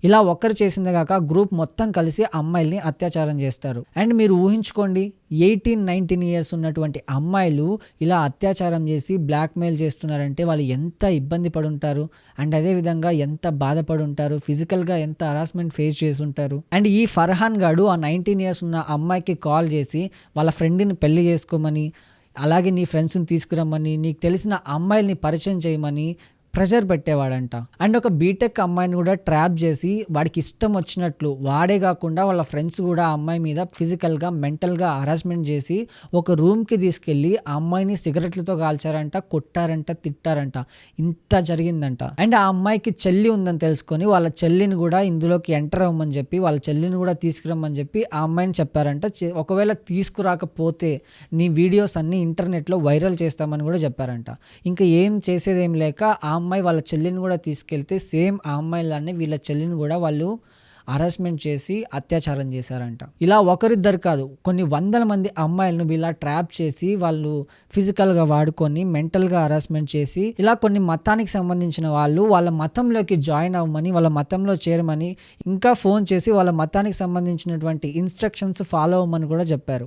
ఇలా ఒక్కరు చేసిందే కాక గ్రూప్ మొత్తం కలిసి అమ్మాయిల్ని అత్యాచారం చేస్తారు. అండ్ మీరు ఊహించుకోండి, 18-19 ఇయర్స్ ఉన్నటువంటి అమ్మాయిలు ఇలా అత్యాచారం చేసి బ్లాక్మెయిల్ చేస్తున్నారంటే వాళ్ళు ఎంత ఇబ్బంది పడి ఉంటారు, అండ్ అదేవిధంగా ఎంత బాధపడి ఉంటారు, ఫిజికల్గా ఎంత హరాస్మెంట్ ఫేస్ చేసి ఉంటారు. అండ్ ఈ ఫర్హాన్ గాడు ఆ 19 ఇయర్స్ ఉన్న అమ్మాయికి కాల్ చేసి వాళ్ళ ఫ్రెండ్ని పెళ్లి చేసుకోమని, అలాగే నీ ఫ్రెండ్స్ని తీసుకురమ్మని, నీకు తెలిసిన అమ్మాయిల్ని పరిచయం చేయమని ప్రెషర్ పెట్టేవాడంట. అండ్ ఒక బీటెక్ అమ్మాయిని కూడా ట్రాప్ చేసి వాడికి ఇష్టం వచ్చినట్లు, వాడే కాకుండా వాళ్ళ ఫ్రెండ్స్ కూడా ఆ అమ్మాయి మీద ఫిజికల్గా మెంటల్గా హరాస్మెంట్ చేసి ఒక రూమ్కి తీసుకెళ్ళి ఆ అమ్మాయిని సిగరెట్లతో కాల్చారంట, కొట్టారంట, తిట్టారంట. ఇంత జరిగిందంట. అండ్ ఆ అమ్మాయికి చెల్లి ఉందని తెలుసుకొని వాళ్ళ చెల్లిని కూడా ఇందులోకి ఎంటర్ అవ్వమని చెప్పి, వాళ్ళ చెల్లిని కూడా తీసుకురమ్మని చెప్పి ఆ అమ్మాయిని చెప్పారంట. ఒకవేళ తీసుకురాకపోతే నీ వీడియోస్ అన్ని ఇంటర్నెట్లో వైరల్ చేస్తామని కూడా చెప్పారంట. ఇంకా ఏం చేసేదేం లేక ఆ అమ్మాయి వాళ్ళ చెల్లిని కూడా తీసుకెళ్తే సేమ్ ఆ అమ్మాయిలానే వీళ్ళ చెల్లిని కూడా వాళ్ళు హరాస్మెంట్ చేసి అత్యాచారం చేశారంట. ఇలా ఒకరిద్దరు కాదు, కొన్ని వందల మంది అమ్మాయిలను వీళ్ళ ట్రాప్ చేసి వాళ్ళు ఫిజికల్గా వాడుకొని మెంటల్గా హరాస్మెంట్ చేసి, ఇలా కొన్ని మతానికి సంబంధించిన వాళ్ళు వాళ్ళ మతంలోకి జాయిన్ అవ్వమని, వాళ్ళ మతంలో చేరమని, ఇంకా ఫోన్ చేసి వాళ్ళ మతానికి సంబంధించినటువంటి ఇన్స్ట్రక్షన్స్ ఫాలో అవ్వమని కూడా చెప్పారు.